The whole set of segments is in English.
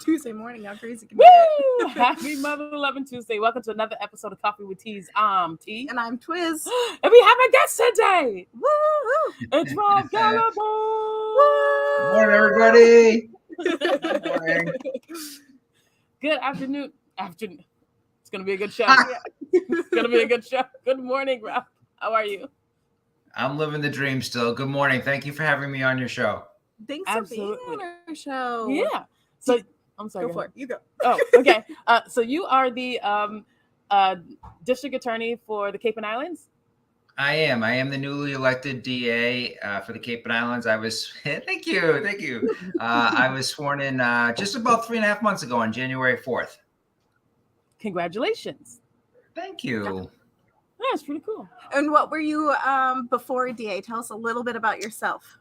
Tuesday morning. How crazy can Woo! Happy Mother 11 Tuesday. Welcome to another episode of Coffee with Teas. I'm T. And I'm Twiz. And we have a guest today. Woo! It's from Galibois. Good morning, everybody. Good morning. Good afternoon. It's going to be a good show. It's going to be a good show. Good morning, Rob. How are you? I'm living the dream still. Good morning. Thank you for having me on your show. Thanks for being on our show. Yeah. So I'm sorry. Go for it. You go. Oh, okay. So you are the district attorney for the Cape and Islands? I am the newly elected DA for the Cape and Islands. I was, thank you. I was sworn in just about 3.5 months ago on January 4th. Congratulations. Thank you. That's pretty cool. And what were you before DA? Tell us a little bit about yourself.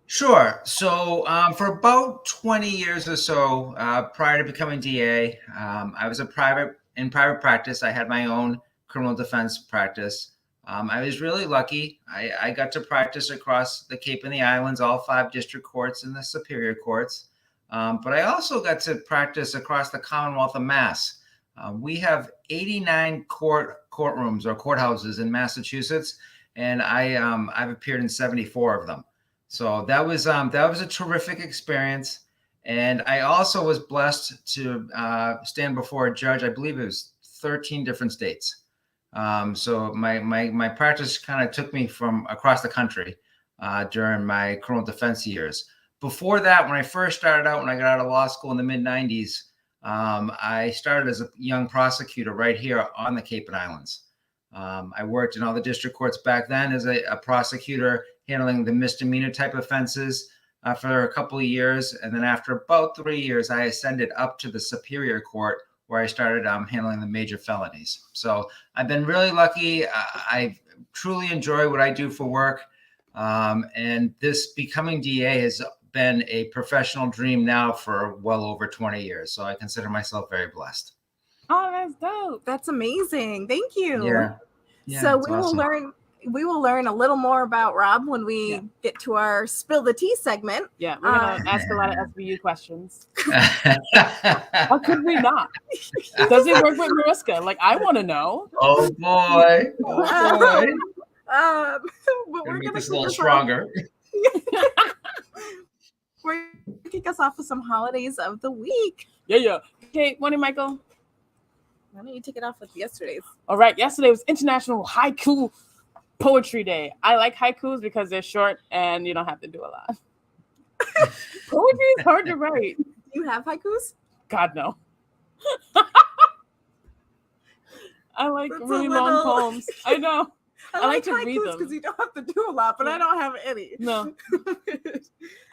Sure. So for about 20 years or so prior to becoming DA, I was in private practice. I had my own criminal defense practice. I was really lucky. I got to practice across the Cape and the Islands, all 5 district courts and the superior courts. But I also got to practice across the Commonwealth of Mass. We have 89 courtrooms or courthouses in Massachusetts, and I've appeared in 74 of them. So that was a terrific experience. And I also was blessed to stand before a judge. I believe it was 13 different states. So my practice kind of took me from across the country during my criminal defense years. Before that, when I first started out, when I got out of law school in the mid-90s, I started as a young prosecutor right here on the Cape and Islands. I worked in all the district courts back then as a prosecutor, handling the misdemeanor type offenses for a couple of years. And then after about 3 years, I ascended up to the Superior Court, where I started handling the major felonies. So I've been really lucky. I truly enjoy what I do for work. And this becoming DA has been a professional dream now for well over 20 years. So I consider myself very blessed. Oh, that's dope. That's amazing. Thank you. Yeah, so we will learn a little more about Rob when we get to our Spill the Tea segment. Yeah, we're going to ask a lot of SBU questions. How could we not? Does it work with Mariska? Like, I want to know. Oh, boy. We're make this a little stronger. We're going to kick us off with some holidays of the week. Yeah. Okay, morning, Michael. Why don't you take it off with yesterday's? All right, yesterday was International Haiku Poetry Day. I like haikus because they're short and you don't have to do a lot. Poetry is hard to write. Do you have haikus? God, no. I like That's really long poems. I know. I like to read them because you don't have to do a lot, but I don't have any. No.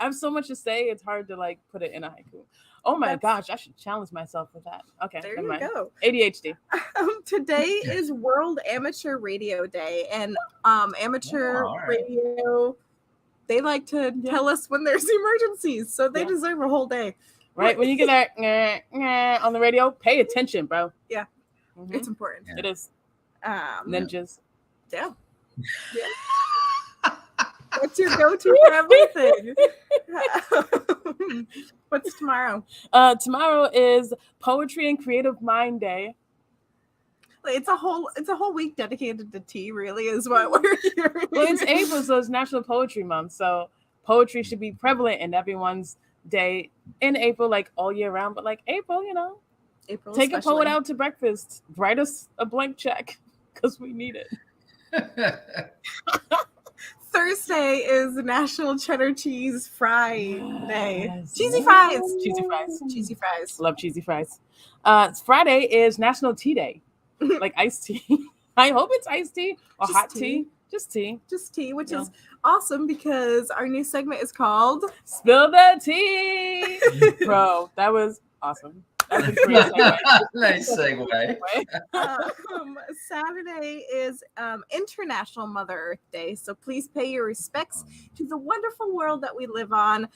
I have so much to say, it's hard to like put it in a haiku. Oh my gosh, I should challenge myself with that. Okay, there you go. ADHD. Today is World Amateur Radio Day, and amateur radio, they like to tell us when there's emergencies, so they deserve a whole day. Right, when you get that on the radio, pay attention, bro. Yeah, it's important. It is. Ninjas. Yeah. What's your go-to for everything? What's tomorrow? Tomorrow is Poetry and Creative Mind Day. It's a whole week dedicated to tea, really, is what we're hearing. Well, it's April, so it's National Poetry Month. So poetry should be prevalent in everyone's day in April, like all year round. But like April, April take especially. a poet out to breakfast. Write us a blank check because we need it. Thursday is National Cheddar Cheese Fry Day. Yes. Cheesy fries. Cheesy fries. Love cheesy fries. Friday is National Tea Day. Like iced tea. I hope it's iced tea or Just hot tea. tea. Just tea. Just tea, which is awesome because our new segment is called Spill the Tea. Bro, that was awesome. That's a great segue. Nice segue. Saturday is International Mother Earth Day, so please pay your respects to the wonderful world that we live on.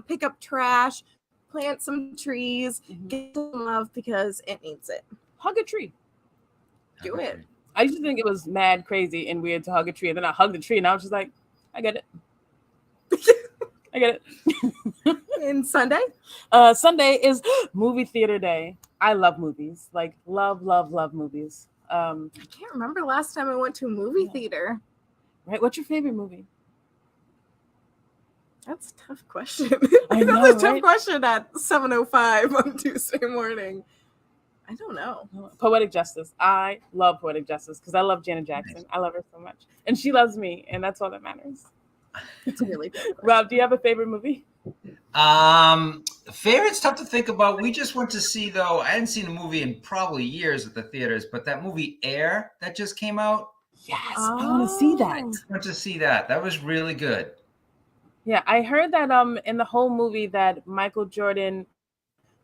Pick up trash, plant some trees, get some love because it needs it. Hug a tree. Do it. I used to think it was mad crazy and weird to hug a tree, and then I hugged the tree, and I was just like, I get it. I get it. And Sunday? Sunday is movie theater day. I love movies. Like love movies. I can't remember the last time I went to a movie theater. Right. What's your favorite movie? That's a tough question. I know, That's a tough right? question at 7:05 on Tuesday morning. I don't know. Poetic Justice. I love Poetic Justice because I love Janet Jackson. Nice. I love her so much. And she loves me, and that's all that matters. It's a really good question. Rob, do you have a favorite movie? Favorite's tough to think about. We just went to see, though, I hadn't seen a movie in probably years at the theaters, but that movie Air that just came out, Yes, I want to see that. went to see that. That was really good. Yeah, I heard that in the whole movie that Michael Jordan,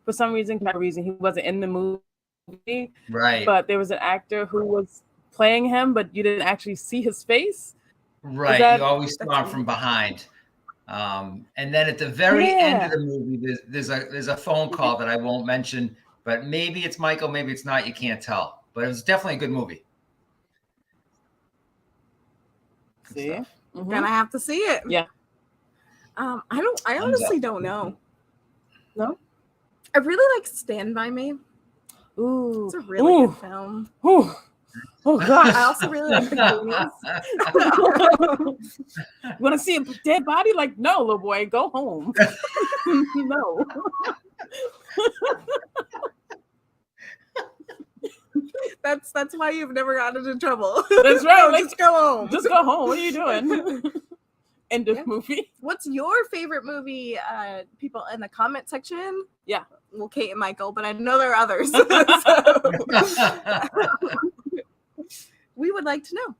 for some reason, he wasn't in the movie, Right. but there was an actor who was playing him, but you didn't actually see his face. Right. that- You always saw him from behind. And then at the very end of the movie, there's a phone call that I won't mention, but maybe it's Michael, maybe it's not. You can't tell. But it was definitely a good movie. Good See? stuff. Mhm. Gonna have to see it. Yeah. I honestly don't know. No? I really like Stand By Me. Ooh. It's a really Ooh. good film. Ooh. Oh gosh. I also really like the Goonies. Want to see a dead body? Like, no, little boy, go home. No. That's why you've never gotten into trouble. That's right. No, Like, just go home. just go home. What are you doing? End of movie. What's your favorite movie? People in the comment section. Yeah. Well, Kate and Michael, but I know there are others. So, we would like to know.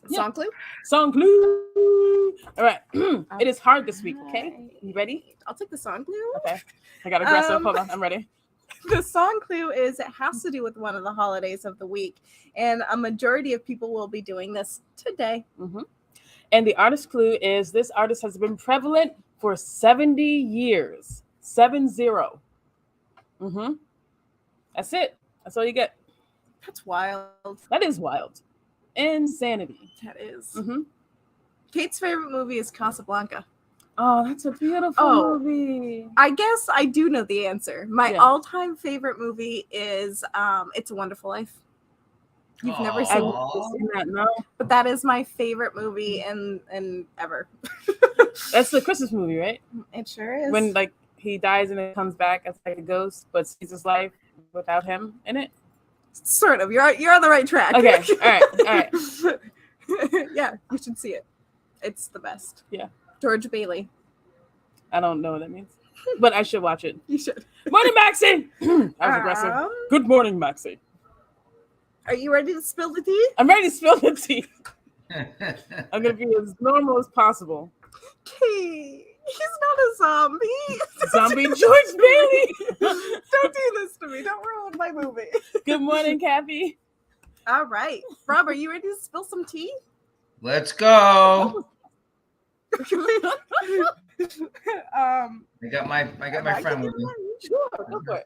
Yeah. Song clue? Song clue. All right. It is hard this week. Okay. You ready? I'll take the song clue. Okay. I got aggressive. Hold on. I'm ready. The song clue is it has to do with one of the holidays of the week, and a majority of people will be doing this today. Mm-hmm. And the artist clue is this artist has been prevalent for 70 years. 70. Mm-hmm. That's it. That's all you get. That's wild. That is wild. Insanity. That is. Mm-hmm. Kate's favorite movie is Casablanca. Oh, that's a beautiful movie. I guess I do know the answer. My Yeah. all-time favorite movie is It's a Wonderful Life. You've never I've seen never seen that, no. but that is my favorite movie in ever. That's the Christmas movie, right? It sure is. When like he dies and then comes back as like a ghost, but sees his life without him in it. Sort of. You're on the right track. Okay. All right. Yeah, you should see it. It's the best. Yeah. George Bailey. I don't know what that means, but I should watch it. You should. Morning, Maxie. I was aggressive. Good morning, Maxie. Are you ready to spill the tea? I'm ready to spill the tea. I'm gonna be as normal as possible. Kate, he's not a zombie. Zombie George Bailey. Don't do this to me. Don't ruin my movie. Good morning, Kathy. All right. Rob, are you ready to spill some tea? Let's go. I got my friend with me. Sure, go for it.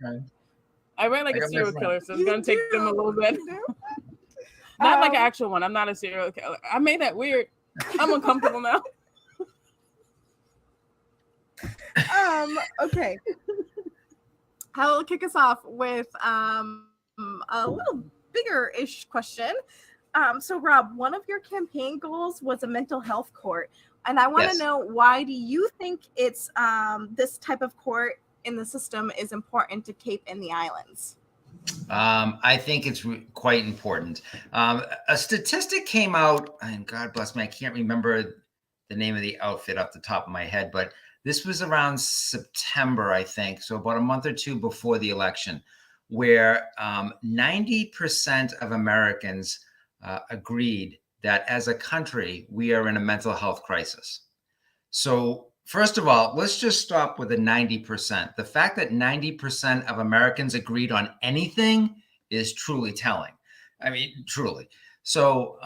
I read like I a got my serial friend. killer, so it's gonna take them a little bit. Not like an actual one. I'm not a serial killer. I made that weird. I'm uncomfortable now. Okay. I will kick us off with a little bigger-ish question. So Rob, one of your campaign goals was a mental health court, and I want to Yes. know, why do you think it's this type of court in the system is important to Cape and the islands? I think it's quite important. A statistic came out, and God bless me, I can't remember the name of the outfit off the top of my head, but this was around September, I think, so about a month or two before the election, where 90% of Americans agreed that as a country, we are in a mental health crisis. So first of all, let's just stop with the 90%. The fact that 90% of Americans agreed on anything is truly telling. I mean, truly. So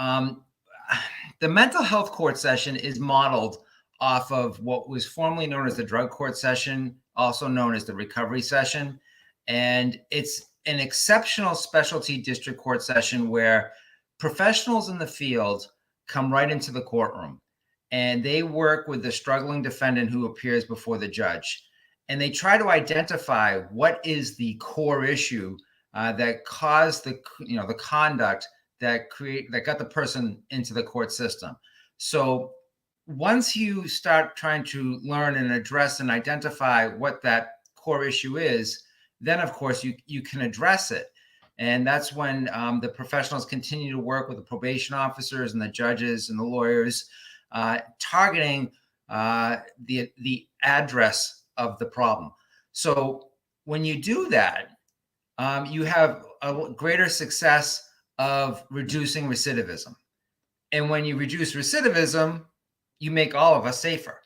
the mental health court session is modeled off of what was formerly known as the drug court session, also known as the recovery session. And it's an exceptional specialty district court session where professionals in the field come right into the courtroom. and they work with the struggling defendant who appears before the judge. And they try to identify what is the core issue that caused the conduct that got the person into the court system. So once you start trying to learn and address and identify what that core issue is, then of course you can address it. And that's when the professionals continue to work with the probation officers and the judges and the lawyers, targeting the address of the problem. So when you do that, you have a greater success of reducing recidivism. And when you reduce recidivism, you make all of us safer.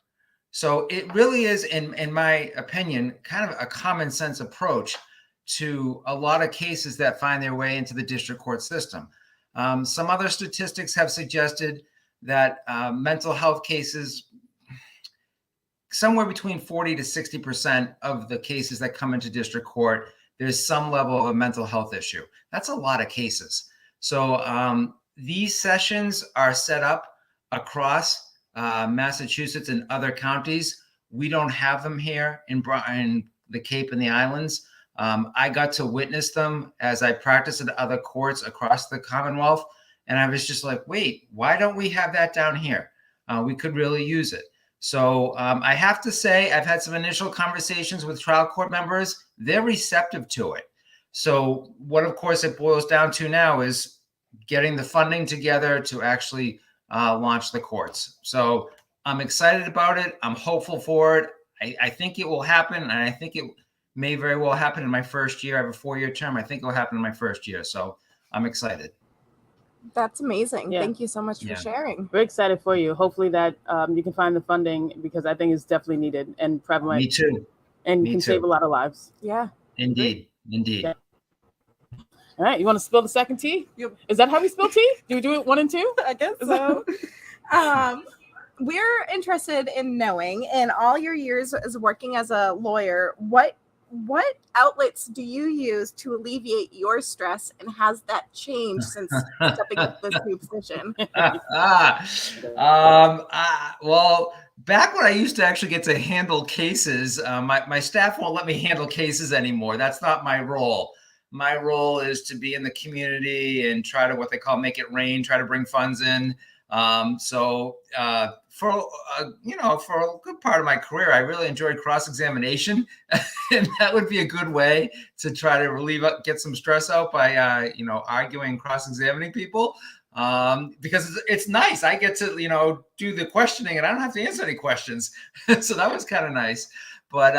So it really is, in my opinion, kind of a common sense approach to a lot of cases that find their way into the district court system. Some other statistics have suggested that mental health cases, somewhere between 40 to 60% of the cases that come into district court, there's some level of a mental health issue. That's a lot of cases. So these sessions are set up across Massachusetts and other counties. We don't have them here in the Cape and the Islands. I got to witness them as I practiced at other courts across the Commonwealth. And I was just like, wait, why don't we have that down here? We could really use it. So I have to say, I've had some initial conversations with trial court members. They're receptive to it. So what, of course, it boils down to now is getting the funding together to actually launch the courts. So I'm excited about it. I'm hopeful for it. I think it will happen. And I think it may very well happen in my first year. I have a 4-year term. I think it will happen in my first year. So I'm excited. That's amazing. Yeah. Thank you so much for sharing. We're excited for you. Hopefully that you can find the funding, because I think it's definitely needed and prevalent. Me too. And can save a lot of lives. Yeah. Indeed. Indeed. Yeah. All right. You want to spill the second tea? Yep. Is that how we spill tea? Do we do it 1 and 2? I guess so. We're interested in knowing, in all your years as working as a lawyer, what outlets do you use to alleviate your stress, and has that changed since stepping into this new position? Well, back when I used to actually get to handle cases, my staff won't let me handle cases anymore. That's not my role. My role is to be in the community and try to, what they call, make it rain, try to bring funds in. For a good part of my career, I really enjoyed cross-examination, and that would be a good way to try to get some stress out by, arguing, cross-examining people, because it's nice. I get to, do the questioning, and I don't have to answer any questions. So that was kind of nice. But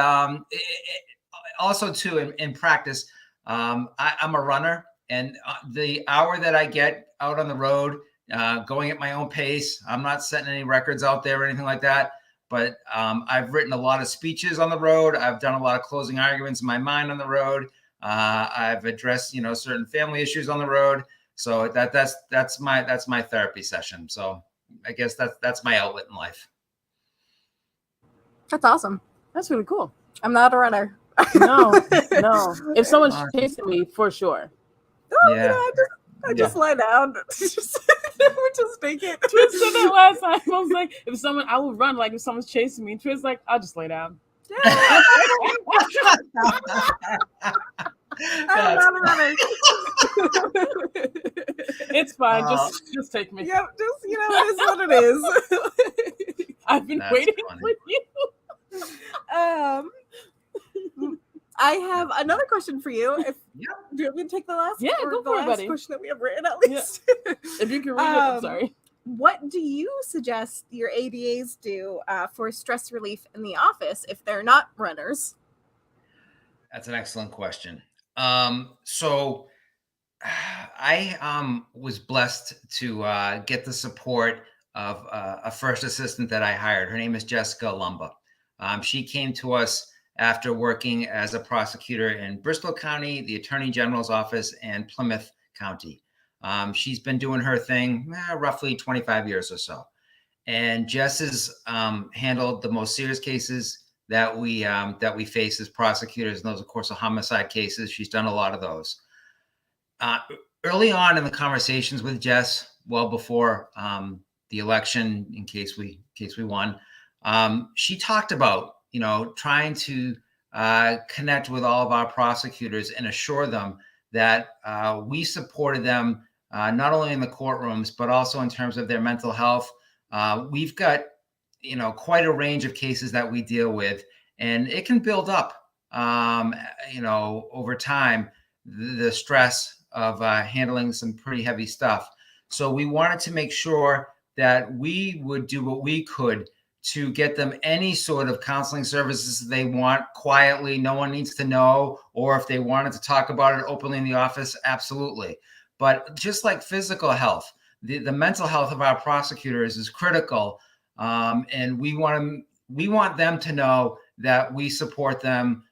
also too, in practice, I'm a runner, and the hour that I get out on the road, going at my own pace. I'm not setting any records out there or anything like that, but I've written a lot of speeches on the road. I've done a lot of closing arguments in my mind on the road. I've addressed, certain family issues on the road. So that's my therapy session. So I guess that's my outlet in life. That's awesome. That's really cool. I'm not a runner. No. If someone's chasing me, for sure. Oh, yeah. I just lie down. We're just naked. Tris said that last time. I was like, I will run like if someone's chasing me. Tris like, I'll just lay down. Yeah. I'm not a runner. It's fine. Just take me. Yep. Just, it is what it is. I've been waiting for you. I have another question for you. Do you want me to take the last? Yeah, go for it, buddy. Question that we have written, at least. Yeah. If you can read it, I'm sorry. What do you suggest your ADAs do for stress relief in the office if they're not runners? That's an excellent question. So I was blessed to get the support of a first assistant that I hired. Her name is Jessica Lumba. She came to us after working as a prosecutor in Bristol County, the Attorney General's office, and Plymouth County. She's been doing her thing roughly 25 years or so. And Jess has handled the most serious cases that we face as prosecutors. And those, of course, are homicide cases. She's done a lot of those. Early on in the conversations with Jess, well before the election in case we won. She talked about, trying to connect with all of our prosecutors and assure them that we supported them not only in the courtrooms, but also in terms of their mental health. We've got, quite a range of cases that we deal with, and it can build up, over time, the stress of handling some pretty heavy stuff. So we wanted to make sure that we would do what we could to get them any sort of counseling services they want quietly. No one needs to know, or if they wanted to talk about it openly in the office, absolutely. But just like physical health, the mental health of our prosecutors is critical. And we want them to know that we support them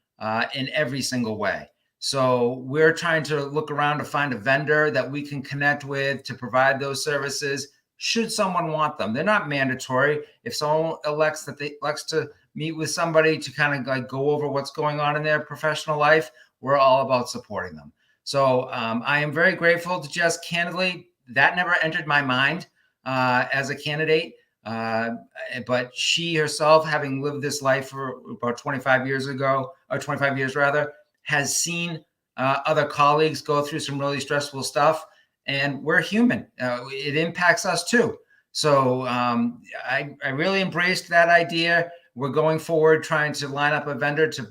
in every single way. So we're trying to look around to find a vendor that we can connect with to provide those services should someone want them. They're not mandatory. If someone elects to meet with somebody to kind of like go over what's going on in their professional life, we're all about supporting them. So I am very grateful to Jess. Candidly, that never entered my mind as a candidate. But she herself, having lived this life for about 25 years rather, has seen other colleagues go through some really stressful stuff, and we're human. It impacts us too. So I really embraced that idea. We're going forward trying to line up a vendor to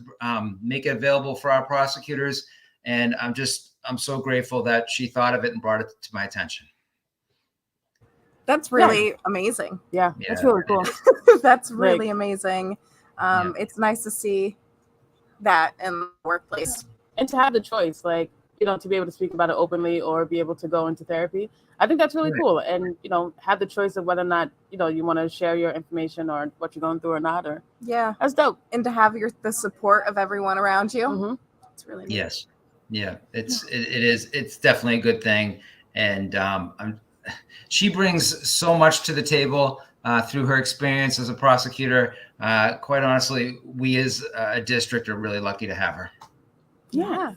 make it available for our prosecutors. And I'm so grateful that she thought of it and brought it to my attention. That's really amazing. Yeah, that's really cool. That's really amazing. It's nice to see that in the workplace. And to have the choice, like, to be able to speak about it openly or be able to go into therapy. I think that's really cool. And, have the choice of whether or not, you want to share your information or what you're going through or not. Or that's dope. And to have the support of everyone around you. Mm-hmm. It's really neat. Yes. Yeah, it's definitely a good thing. And she brings so much to the table through her experience as a prosecutor. Quite honestly, we as a district are really lucky to have her. Yeah.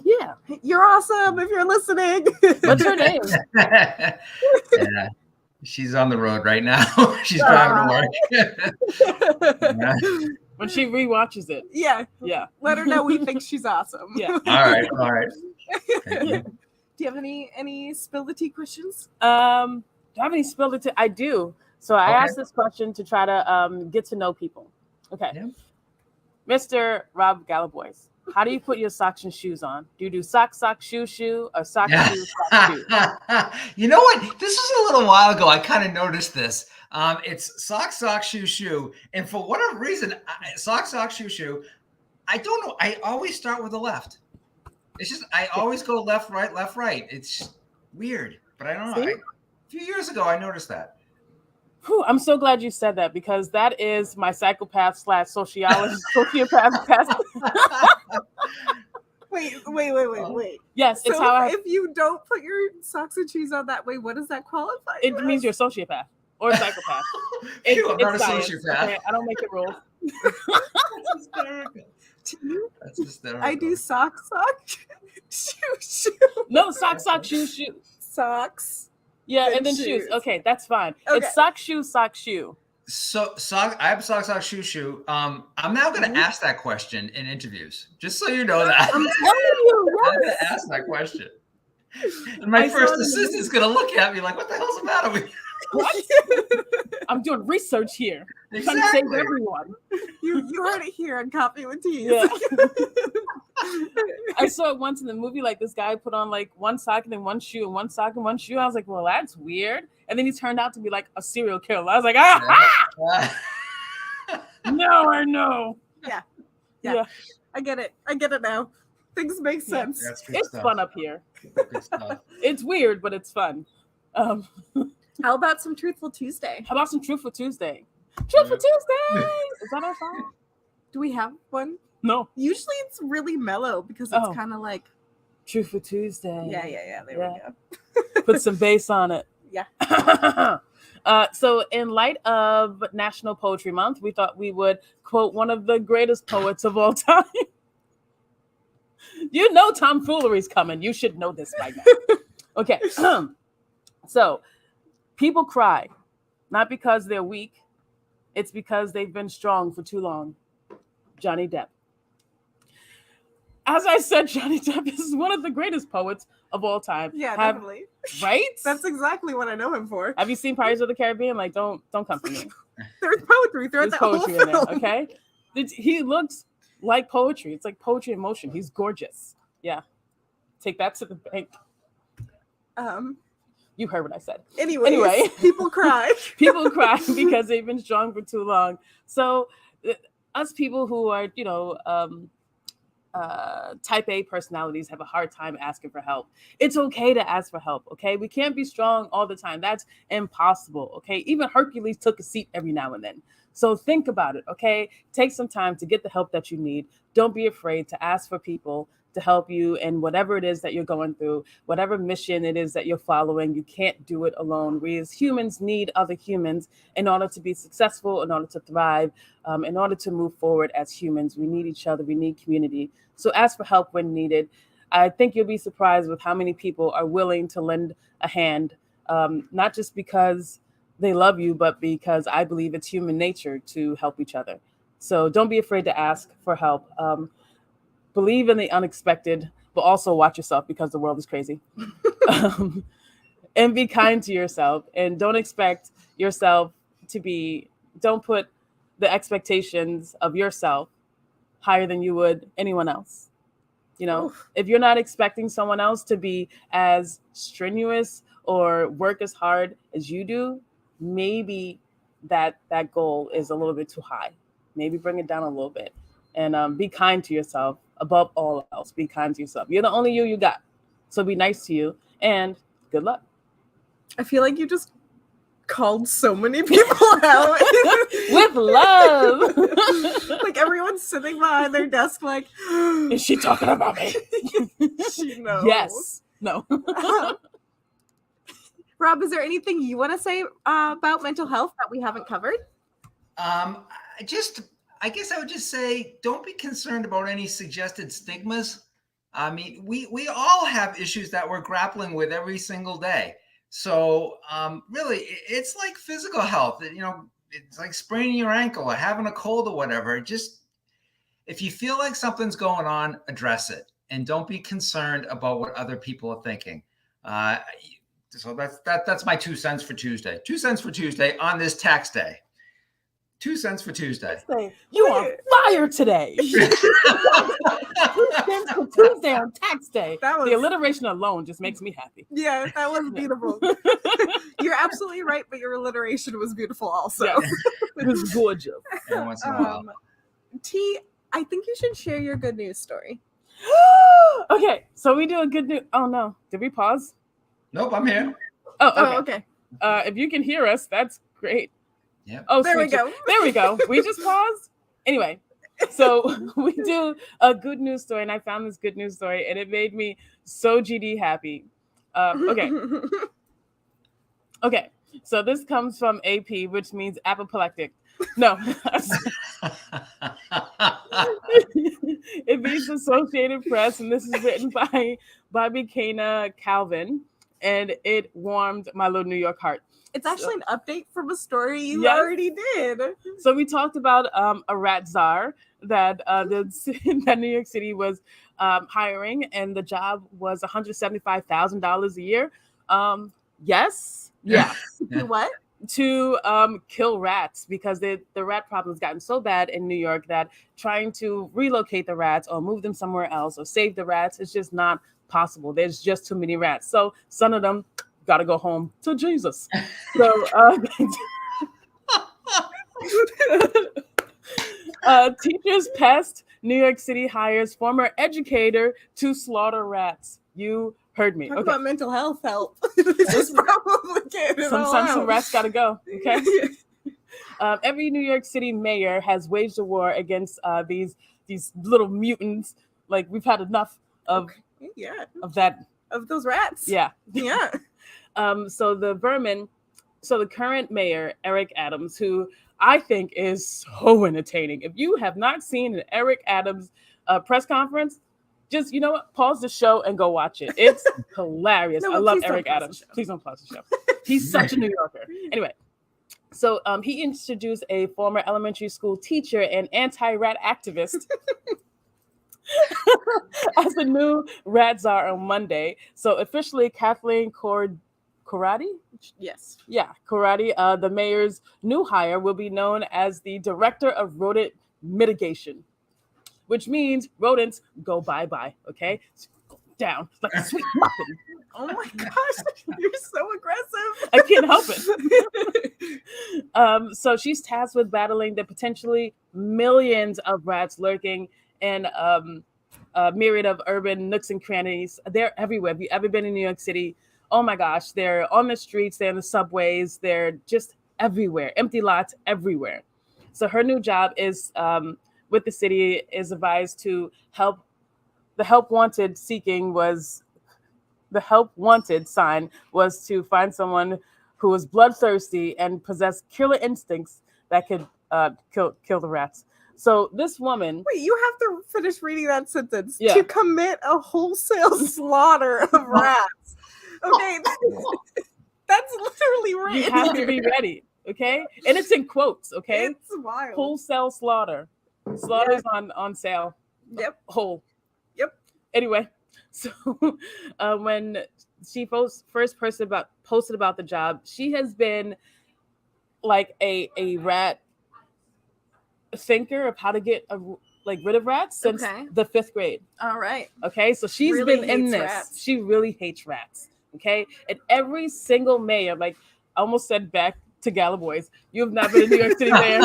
Yeah. You're awesome if you're listening. What's her name? She's on the road right now. She's driving to work. When she rewatches it. Yeah. Let her know we think she's awesome. Yeah. All right. Do you have any spill the tea questions? Do I have any spill the tea? I do. So I asked this question to try to get to know people. Okay. Yeah. Mr. Rob Galibois, how do you put your socks and shoes on? Do you do sock, shoe, or sock, shoe, sock, shoe? You know what? This was a little while ago. I kind of noticed this. It's sock, shoe. And for whatever reason, sock, shoe. I don't know. I always start with the left. It's just, I always go left, right. It's weird, but I don't know. A few years ago, I noticed that. Whew, I'm so glad you said that, because that is my psychopath / sociopath test. Wait. Yes, it's so if you don't put your socks and shoes on that way, what does that qualify? It means you're a sociopath or a psychopath. I'm not a sociopath. Okay? I don't make it rules. That's hysterical. That's hysterical. I do sock, shoe. No, sock, shoe. Socks. Yeah, and then shoes. Okay, that's fine. Okay. It's sock, shoe. So I have sock, shoe. I'm now going to ask that question in interviews, just so you know that. I'm telling you, I'm going to ask that question. And my first assistant's going to look at me like, what the hell's the matter with you? What? I'm doing research here. I'm trying to save everyone. You heard it here on Coffee with Teas. Yeah. I saw it once in the movie, like this guy put on like one sock and then one shoe and one sock and one shoe. I was like, well, that's weird. And then he turned out to be like a serial killer. I was like, No, I know. Yeah. I get it now. Things make sense. It's fun up here. It's weird, but it's fun. How about some Truthful Tuesday? Truthful Tuesday? Truthful Tuesday! Is that our song? Do we have one? No. Usually it's really mellow because it's kind of like Truthful Tuesday. Yeah. There we go. Put some bass on it. Yeah. So in light of National Poetry Month, we thought we would quote one of the greatest poets of all time. You know tomfoolery's coming. You should know this by now. Okay. So people cry not because they're weak. It's because they've been strong for too long. Johnny Depp. As I said, Johnny Depp is one of the greatest poets of all time. Yeah, definitely. Right? That's exactly what I know him for. Have you seen Pirates of the Caribbean? Like, don't come for me. There's poetry throughout There's that whole poetry in there, film. okay? He looks like poetry. It's like poetry in motion. He's gorgeous. Yeah. Take that to the bank. You heard what I said. Anyway, people cry. People cry because they've been strong for too long. So us people who are, type A personalities have a hard time asking for help. It's okay to ask for help, okay? We can't be strong all the time. That's impossible, okay? Even Hercules took a seat every now and then. So think about it, okay? Take some time to get the help that you need. Don't be afraid to ask for people to help you in whatever it is that you're going through, whatever mission it is that you're following. You can't do it alone. We as humans need other humans in order to be successful, in order to thrive, in order to move forward as humans. We need each other. We need community. So ask for help when needed. I think you'll be surprised with how many people are willing to lend a hand, not just because they love you, but because I believe it's human nature to help each other. So don't be afraid to ask for help. Believe in the unexpected, but also watch yourself because the world is crazy. And be kind to yourself, and don't expect yourself don't put the expectations of yourself higher than you would anyone else. Oof. If you're not expecting someone else to be as strenuous or work as hard as you do, maybe that goal is a little bit too high. Maybe bring it down a little bit, and be kind to yourself. Above all else, be kind to yourself. You're the only you got. So be nice to you, and good luck. I feel like you just called so many people out. With love. Like everyone's sitting behind their desk like, is she talking about me? She knows. Yes. No. Rob, is there anything you want to say about mental health that we haven't covered? I guess I would just say, don't be concerned about any suggested stigmas. I mean, we all have issues that we're grappling with every single day. So really, it's like physical health. It's like spraining your ankle or having a cold or whatever. Just if you feel like something's going on, address it, and don't be concerned about what other people are thinking. So that's my 2 cents for Tuesday. 2 cents for Tuesday on this tax day. 2 cents for Tuesday. You are fire today. 2 cents for Tuesday on tax day. The alliteration alone just makes me happy. Yeah, that was beautiful. You're absolutely right, but your alliteration was beautiful also. Yes. It was gorgeous. Every once in a while. T, I think you should share your good news story. Okay, so we do a good news. Oh no, did we pause? Nope, I'm here. Oh, okay. If you can hear us, that's great. Yeah. Oh, there we go. There we go. We just paused. Anyway, so we do a good news story, and I found this good news story, and it made me so GD happy. Okay. Okay. So this comes from AP, which means apoplectic. No. It means Associated Press, and this is written by Bobby Kana Calvin, and it warmed my little New York heart. It's actually an update from a story you already did. So we talked about a rat czar that that New York City was hiring, and the job was $175,000 a year. Yes. Yeah. What? To kill rats, because the rat problem has gotten so bad in New York that trying to relocate the rats or move them somewhere else or save the rats is just not possible. There's just too many rats. So some of them got to go home to Jesus. So teachers pest. New York City hires former educator to slaughter rats. You heard me. Talk Okay. about mental health help. This is probably getting some rats got to go. Okay. Every New York City mayor has waged a war against these little mutants. Like, we've had enough of those rats. Yeah. Yeah. So the current mayor, Eric Adams, who I think is so entertaining. If you have not seen an Eric Adams press conference, just, pause the show and go watch it. It's hilarious. I love Eric Adams. Please don't pause the show. He's such a New Yorker. Anyway, So he introduced a former elementary school teacher and anti-rat activist as the new rat czar on Monday. So officially, Kathleen Corradi? Yes. Yeah, Corradi, the mayor's new hire, will be known as the director of rodent mitigation, which means rodents go bye-bye, okay? Down like a sweet muffin. Oh my gosh, you're so aggressive. I can't help it. So she's tasked with battling the potentially millions of rats lurking in a myriad of urban nooks and crannies. They're everywhere. Have you ever been in New York City? Oh my gosh, they're on the streets, they're in the subways, they're just everywhere. Empty lots everywhere. So her new job is with the city is advised to help. The help wanted sign was to find someone who was bloodthirsty and possessed killer instincts that could kill the rats. So this woman. Wait, you have to finish reading that sentence. Yeah. To commit a wholesale slaughter of rats. Okay, that's literally written. You have to be ready, okay? And it's in quotes, okay? It's wild. Wholesale slaughter. Slaughter's on sale. Yep. Whole. Yep. Anyway, so when she first posted about the job, she has been like a rat thinker of how to get rid of rats since the 5th grade. All right. Okay, so she's really been in this. Rats. She really hates rats. Okay, and every single mayor, like I almost said back to Galibois, you have not been in New York City mayor.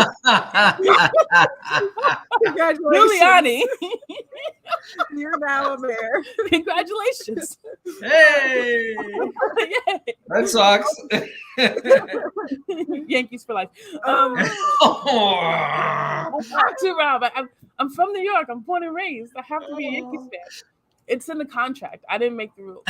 Congratulations. Giuliani. You're now a mayor. Congratulations. Hey, Red Sox. Yankees for life. I have to, Rob. I'm from New York. I'm born and raised. I have to be a Yankees fan. It's in the contract. I didn't make the rules.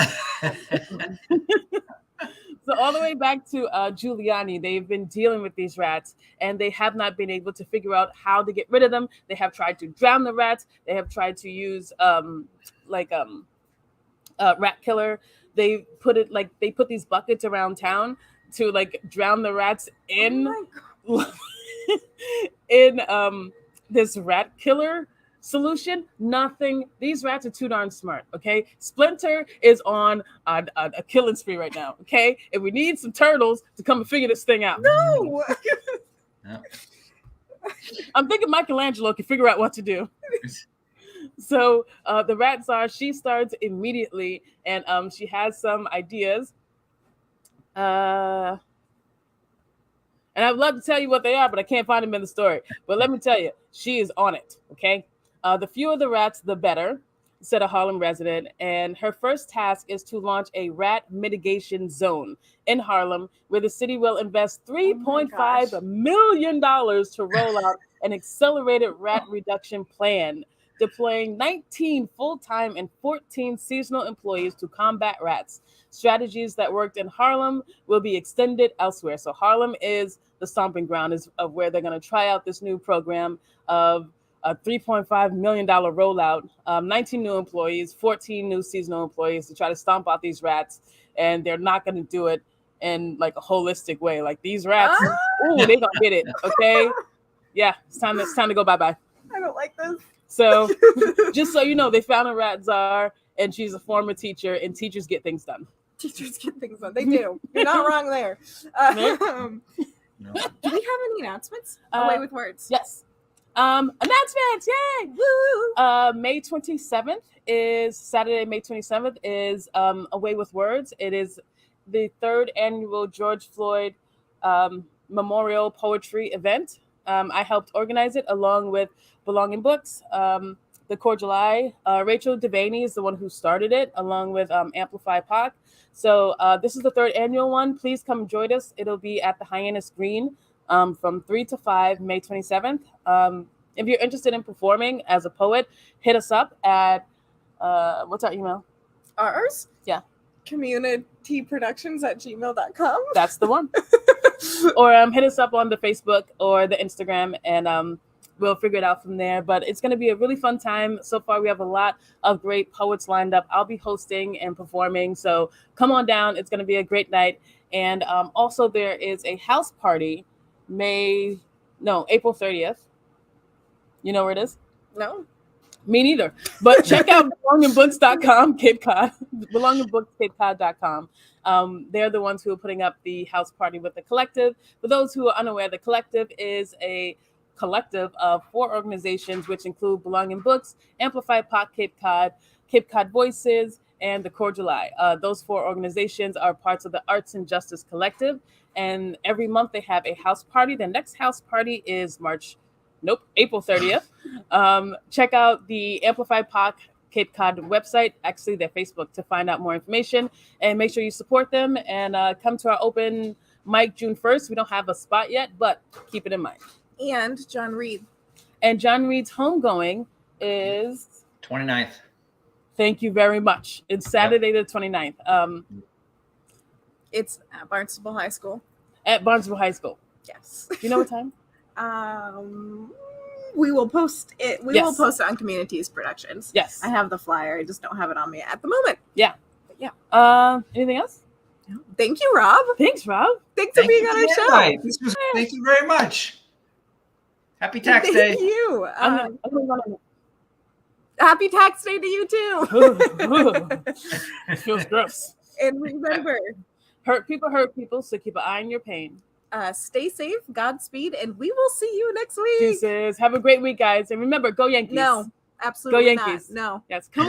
So all the way back to Giuliani, they've been dealing with these rats, and they have not been able to figure out how to get rid of them. They have tried to drown the rats. They have tried to use rat killer. They put these buckets around town to drown the rats in this rat killer solution. Nothing. These rats are too darn smart. Okay, Splinter is on a killing spree right now. Okay, and we need some turtles to come and figure this thing out. No. I'm thinking Michelangelo can figure out what to do. So the rat czar, she starts immediately, and she has some ideas. And I'd love to tell you what they are, but I can't find them in the story. But let me tell you, she is on it. Okay. The fewer the rats, the better, said a Harlem resident. And her first task is to launch a rat mitigation zone in Harlem, where the city will invest $3.5 million to roll out an accelerated rat reduction plan, deploying 19 full-time and 14 seasonal employees to combat rats. Strategies that worked in Harlem will be extended elsewhere. So Harlem is the stomping ground of where they're going to try out this new program of a $3.5 million rollout, 19 new employees, 14 new seasonal employees to try to stomp out these rats. And they're not going to do it in a holistic way. Like these rats, ooh, they gonna get it. Okay. Yeah, it's time to go bye-bye. I don't like this. So just so you know, they found a rat czar, and she's a former teacher, and teachers get things done. Teachers get things done. They do. You're not wrong there. No. Do we have any announcements? Away with words. Yes. Announcements, yay! Woo! May 27th is Saturday. May 27th is Away with Words. It is the 3rd annual George Floyd Memorial Poetry event. I helped organize it along with Belonging Books, the Cordial Eye. Rachel Devaney is the one who started it, along with Amplify POC. So this is the 3rd annual one. Please come join us. It'll be at the Hyannis Green from 3 to 5, May 27th. If you're interested in performing as a poet, hit us up at, what's our email? Ours? Yeah. communityproductions@gmail.com. That's the one. Or hit us up on the Facebook or the Instagram, and we'll figure it out from there. But it's going to be a really fun time. So far, we have a lot of great poets lined up. I'll be hosting and performing. So come on down. It's going to be a great night. And also there is a house party April 30th. You know where it is? No. Me neither. But check out belongingbooks.com, Cape Cod, belongingbookscapecod.com. They're the ones who are putting up the house party with the collective. For those who are unaware, the collective is a collective of 4 organizations, which include Belonging Books, Amplify POC Cape Cod Voices, and the Core July. Those 4 organizations are parts of the Arts and Justice Collective. And every month they have a house party. The next house party is April 30th. Check out the Amplify POC Cape Cod website, actually their Facebook, to find out more information, and make sure you support them and come to our open mic June 1st. We don't have a spot yet, but keep it in mind. And John Reed. And John Reed's homegoing is 29th. Thank you very much. It's Saturday the 29th. It's at Barnstable High School. At Barnstable High School. Yes. Do you know what time? We will post it. We will post it on Communities Productions. Yes. I have the flyer. I just don't have it on me at the moment. Yeah. But yeah. Anything else? No. Thank you, Rob. Thanks, Rob. Thanks for being on our show. Thank you very much. Happy Tax Day. Thank you. I'm gonna Happy Tax Day to you too. It feels gross. And remember, hurt people, so keep an eye on your pain. Stay safe, Godspeed, and we will see you next week. Deuces. Have a great week, guys. And remember, go Yankees. No, absolutely go Yankees. Not. No. Yes, come